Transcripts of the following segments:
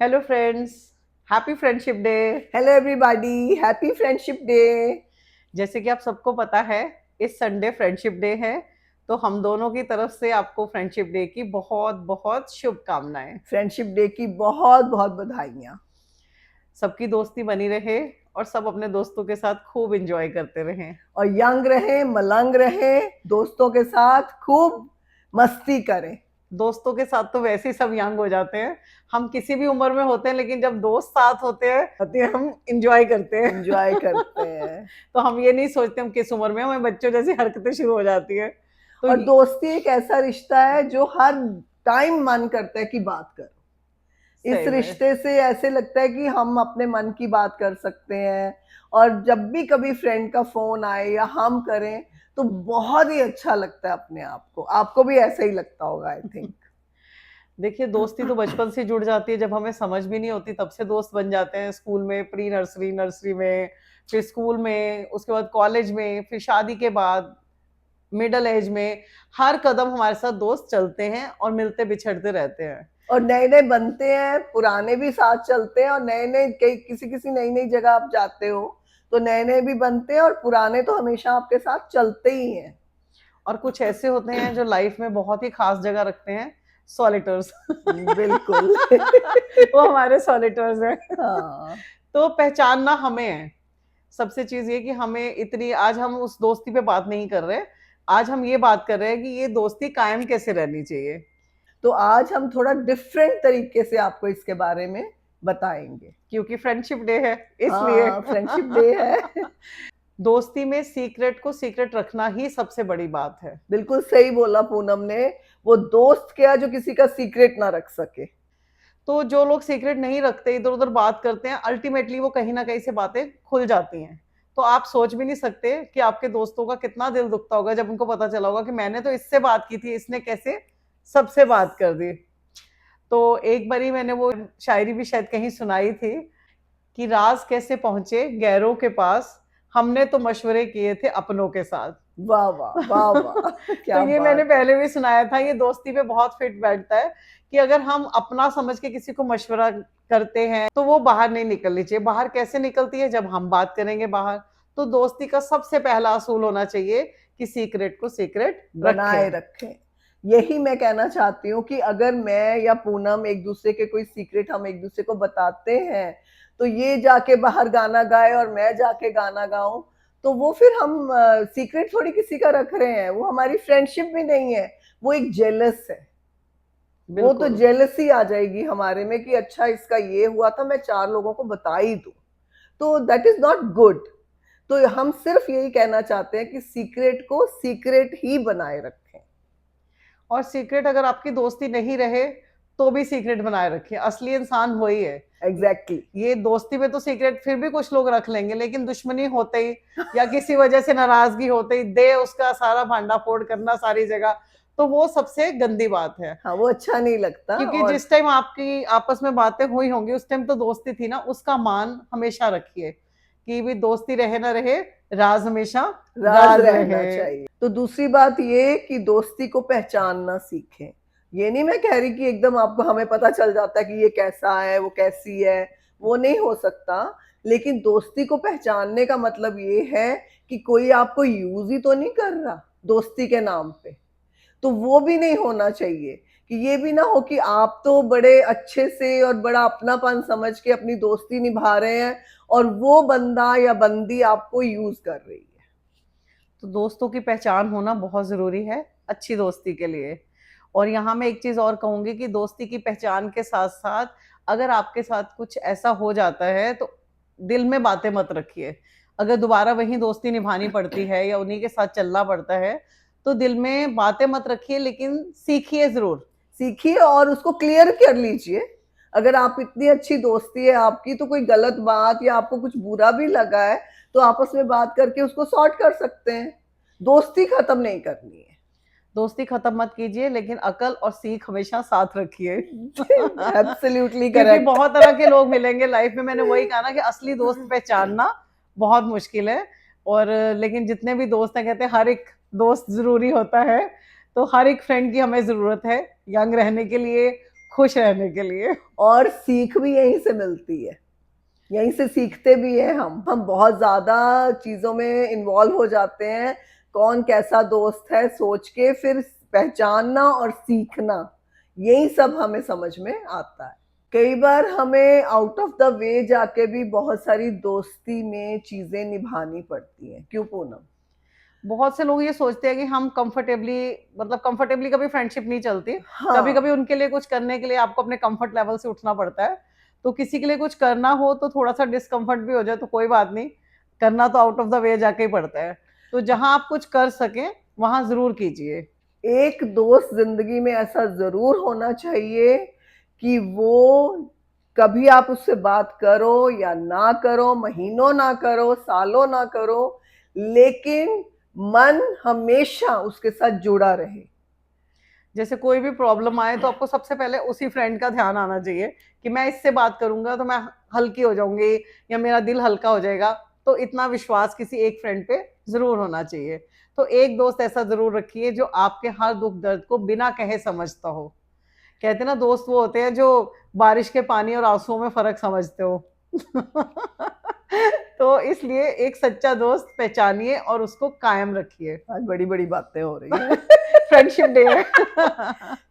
Hello friends, happy friendship day. Hello everybody, happy friendship day. जैसे कि आप सबको पता है, इस संडे फ्रेंडशिप डे है। तो हम दोनों की तरफ से आपको फ्रेंडशिप डे की बहुत बहुत शुभकामनाएं। फ्रेंडशिप डे की बहुत बहुत बधाइयाँ। सबकी दोस्ती बनी रहे और सब अपने दोस्तों के साथ खूब एंजॉय करते रहें। और यंग रहे, मलंग रहे, दोस्तों के साथ खूब मस्ती करें। दोस्तों के साथ तो वैसे ही सब यंग हो जाते हैं। हम किसी भी उम्र में होते हैं, लेकिन जब दोस्त साथ होते हैं हम इंजॉय करते हैं। एंजॉय करते हैं। तो हम ये नहीं सोचते हम किस उम्र में, हमें बच्चों जैसी हरकतें शुरू हो जाती है। तो और दोस्ती एक ऐसा रिश्ता है जो हर टाइम मन करता है कि बात करो। इस सही में रिश्ते से ऐसे लगता है कि हम अपने मन की बात कर सकते हैं। और जब भी कभी फ्रेंड का फोन आए या हम करें तो बहुत ही अच्छा लगता है अपने आप को। आपको भी ऐसा ही लगता होगा, आई थिंक। देखिए, दोस्ती तो बचपन से जुड़ जाती है, जब हमें समझ भी नहीं होती तब से दोस्त बन जाते हैं। स्कूल में, प्री नर्सरी, नर्सरी में, फिर स्कूल में, उसके बाद कॉलेज में, फिर शादी के बाद, मिडल एज में। हर कदम हमारे साथ दोस्त चलते हैं और मिलते बिछड़ते रहते हैं। और नए नए बनते हैं, पुराने भी साथ चलते हैं, और नए नए कई किसी किसी नई नई जगह आप जाते हो तो नए नए भी बनते हैं, और पुराने तो हमेशा आपके साथ चलते ही हैं। और कुछ ऐसे होते हैं जो लाइफ में बहुत ही खास जगह रखते हैं, सॉलिटर्स। बिल्कुल। वो हमारे सॉलिटर्स हैं। हाँ। तो पहचानना हमें है। सबसे चीज ये कि हमें इतनी, आज हम उस दोस्ती पे बात नहीं कर रहे। आज हम ये बात कर रहे हैं कि ये दोस्ती कायम कैसे रहनी चाहिए। तो आज हम थोड़ा डिफरेंट तरीके से आपको इसके बारे में बताएंगे। क्योंकि फ्रेंडशिप डे है, इसलिए। हाँ, फ्रेंडशिप डे है। दोस्ती में सीक्रेट को सीक्रेट रखना ही सबसे बड़ी बात है। बिल्कुल सही बोला पूनम ने। वो दोस्त क्या जो किसी का सीक्रेट ना रख सके। तो जो लोग सीक्रेट नहीं रखते, इधर उधर बात करते हैं, अल्टीमेटली वो कहीं ना कहीं से बातें खुल जाती हैं। तो आप सोच भी नहीं सकते कि आपके दोस्तों का कितना दिल दुखता होगा जब उनको पता चला होगा कि मैंने तो इससे बात की थी, इसने कैसे सबसे बात कर दी। तो एक बारी मैंने वो शायरी भी शायद कहीं सुनाई थी कि राज कैसे पहुंचे गैरों के पास, हमने तो मशवरे किए थे अपनों के साथ। वाह वाह वाह वाह। तो क्या ये मैंने बात है। पहले भी सुनाया था, ये दोस्ती पे बहुत फिट बैठता है कि अगर हम अपना समझ के किसी को मशवरा करते हैं तो वो बाहर नहीं निकलनी चाहिए। बाहर कैसे निकलती है, जब हम बात करेंगे बाहर। तो दोस्ती का सबसे पहला असूल होना चाहिए कि सीक्रेट को सीक्रेट बनाए रखें। रखें। यही मैं कहना चाहती हूँ कि अगर मैं या पूनम एक दूसरे के कोई सीक्रेट हम एक दूसरे को बताते हैं, तो ये जाके बाहर गाना गाए और मैं जाके गाना गाऊं, तो वो फिर हम सीक्रेट थोड़ी किसी का रख रहे हैं, वो हमारी फ्रेंडशिप भी नहीं है। वो एक जेलस है। वो तो बिल्कुल। जेलसी आ जाएगी हमारे में कि अच्छा इसका ये हुआ था, मैं चार लोगों को बता ही दूं। तो दैट इज नॉट गुड। तो हम सिर्फ यही कहना चाहते हैं कि सीक्रेट को सीक्रेट ही बनाए रखें। और सीक्रेट अगर आपकी दोस्ती नहीं रहे तो भी सीक्रेट बनाए रखिए, असली इंसान वही है। Exactly exactly. ये दोस्ती में तो सीक्रेट फिर भी कुछ लोग रख लेंगे, लेकिन दुश्मनी होते ही या किसी वजह से नाराजगी होते ही दे उसका सारा भांडा फोड़ करना सारी जगह, तो वो सबसे गंदी बात है। हाँ, वो अच्छा नहीं लगता। क्योंकि और जिस टाइम आपकी आपस में बातें हुई होंगी उस टाइम तो दोस्ती थी ना, उसका मान हमेशा रखिए कि भी दोस्ती रहे ना रहे, राज हमेशा राज राज रहना रहे। चाहिए। तो दूसरी बात ये कि दोस्ती को पहचानना सीखें। ये नहीं मैं कह रही कि एकदम आपको हमें पता चल जाता है कि ये कैसा है, वो कैसी है। वो नहीं हो सकता। लेकिन दोस्ती को पहचानने का मतलब ये है कि कोई आपको यूज ही तो नहीं कर रहा दोस्ती के नाम पे। तो वो भी नहीं होना चाहिए। कि ये भी ना हो कि आप तो बड़े अच्छे से और बड़ा अपनापन समझ के अपनी दोस्ती निभा रहे हैं, और वो बंदा या बंदी आपको यूज कर रही है। तो दोस्तों की पहचान होना बहुत ज़रूरी है अच्छी दोस्ती के लिए। और यहाँ मैं एक चीज़ और कहूँगी कि दोस्ती की पहचान के साथ साथ अगर आपके साथ कुछ ऐसा हो जाता है तो दिल में बातें मत रखिए। अगर दोबारा वही दोस्ती निभानी पड़ती है या उन्हीं के साथ चलना पड़ता है तो दिल में बातें मत रखिए, लेकिन सीखिए ज़रूर। सीखिए और उसको क्लियर कर लीजिए। अगर आप इतनी अच्छी दोस्ती है आपकी, तो कोई गलत बात या आपको कुछ बुरा भी लगा है तो आपस में बात करके उसको सॉर्ट कर सकते हैं। दोस्ती खत्म नहीं करनी है। दोस्ती खत्म मत कीजिए, लेकिन अकल और सीख हमेशा साथ रखिए। एब्सोल्युटली क्योंकि करेक्ट। बहुत तरह के लोग मिलेंगे लाइफ में। मैंने वही कहा ना कि असली दोस्त पहचानना बहुत मुश्किल है। और लेकिन जितने भी दोस्त हैं, कहते हैं हर एक दोस्त जरूरी होता है। तो हर एक फ्रेंड की हमें जरूरत है यंग रहने के लिए, खुश रहने के लिए। और सीख भी यहीं से मिलती है, यहीं से सीखते भी हैं हम बहुत ज्यादा चीजों में इन्वॉल्व हो जाते हैं, कौन कैसा दोस्त है सोच के फिर पहचानना और सीखना, यही सब हमें समझ में आता है। कई बार हमें आउट ऑफ द वे जाके भी बहुत सारी दोस्ती में चीजें निभानी पड़ती हैं, क्यों पूनम? बहुत से लोग ये सोचते हैं कि हम कंफर्टेबली, मतलब कंफर्टेबली कभी फ्रेंडशिप नहीं चलती। हाँ, कभी कभी उनके लिए कुछ करने के लिए आपको अपने कंफर्ट लेवल से उठना पड़ता है। तो किसी के लिए कुछ करना हो तो थोड़ा सा डिस्कम्फर्ट भी हो जाए तो कोई बात नहीं, करना तो आउट ऑफ द वे जाके ही पड़ता है। तो जहां आप कुछ कर सकें वहां जरूर कीजिए। एक दोस्त जिंदगी में ऐसा जरूर होना चाहिए कि वो कभी आप उससे बात करो या ना करो, महीनों ना करो, सालों ना करो, लेकिन मन हमेशा उसके साथ जुड़ा रहे। जैसे कोई भी प्रॉब्लम आए तो आपको सबसे पहले उसी फ्रेंड का ध्यान आना चाहिए कि मैं इससे बात करूंगा तो मैं हल्की हो जाऊंगी या मेरा दिल हल्का हो जाएगा। तो इतना विश्वास किसी एक फ्रेंड पे जरूर होना चाहिए। तो एक दोस्त ऐसा जरूर रखिए जो आपके हर दुख दर्द को बिना कहे समझता हो। कहते हैं ना, दोस्त वो होते हैं जो बारिश के पानी और आंसुओं में फर्क समझते हो। तो इसलिए एक सच्चा दोस्त पहचानिए और उसको कायम रखिए। आज बड़ी बड़ी बातें हो रही हैं। फ्रेंडशिप डे है।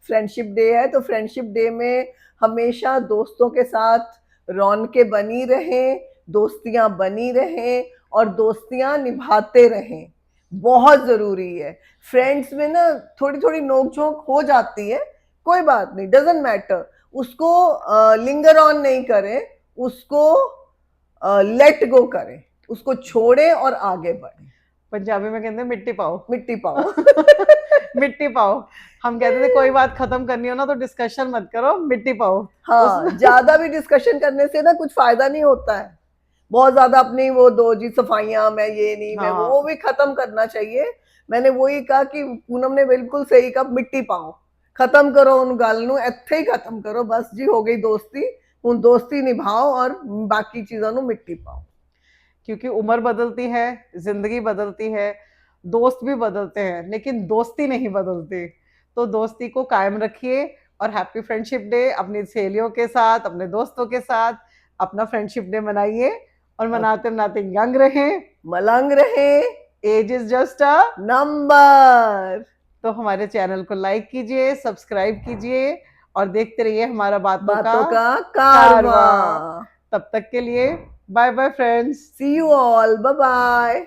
फ्रेंडशिप डे है तो फ्रेंडशिप डे में हमेशा दोस्तों के साथ रौनकें बनी रहें, दोस्तियां बनी रहें और दोस्तियां निभाते रहें, बहुत जरूरी है। फ्रेंड्स में ना थोड़ी थोड़ी नोक-झोंक हो जाती है, कोई बात नहीं, डजंट मैटर, उसको लिंगर ऑन नहीं करें, उसको लेट गो करें, उसको छोड़ें और आगे बढ़ें। पंजाबी में कहते हैं मिट्टी पाओ। मिट्टी पाओ। मिट्टी पाओ। हम कहते थे कोई बात खत्म करनी हो ना तो डिस्कशन मत करो, मिट्टी पाओ। हाँ, ज्यादा भी डिस्कशन करने से ना कुछ फायदा नहीं होता है। बहुत ज्यादा अपनी वो दो जी सफाइयां, मैं ये नहीं, मैं वो हाँ, भी खत्म करना चाहिए। मैंने वही कहा कि पूनम ने बिल्कुल सही कहा, मिट्टी पाओ, खत्म करो उन गल नू, इत्थे ही खत्म करो, बस जी हो गई दोस्ती, हुण दोस्ती निभाओ और बाकी चीजों नू मिट्टी पाओ। क्योंकि उम्र बदलती है, जिंदगी बदलती है, दोस्त भी बदलते हैं लेकिन दोस्ती नहीं बदलती। तो दोस्ती को कायम रखिए और हैप्पी फ्रेंडशिप डे अपनी सहेलियों के साथ, अपने दोस्तों के साथ अपना फ्रेंडशिप डे मनाइए और और मनाते मनाते यंग रहें। मलंग रहे age is just a. Number. तो हमारे चैनल को लाइक कीजिए, सब्सक्राइब कीजिए और देखते रहिए हमारा बातों का बातों का कारवां। कारवां। तब तक के लिए bye bye friends. See you all, bye bye.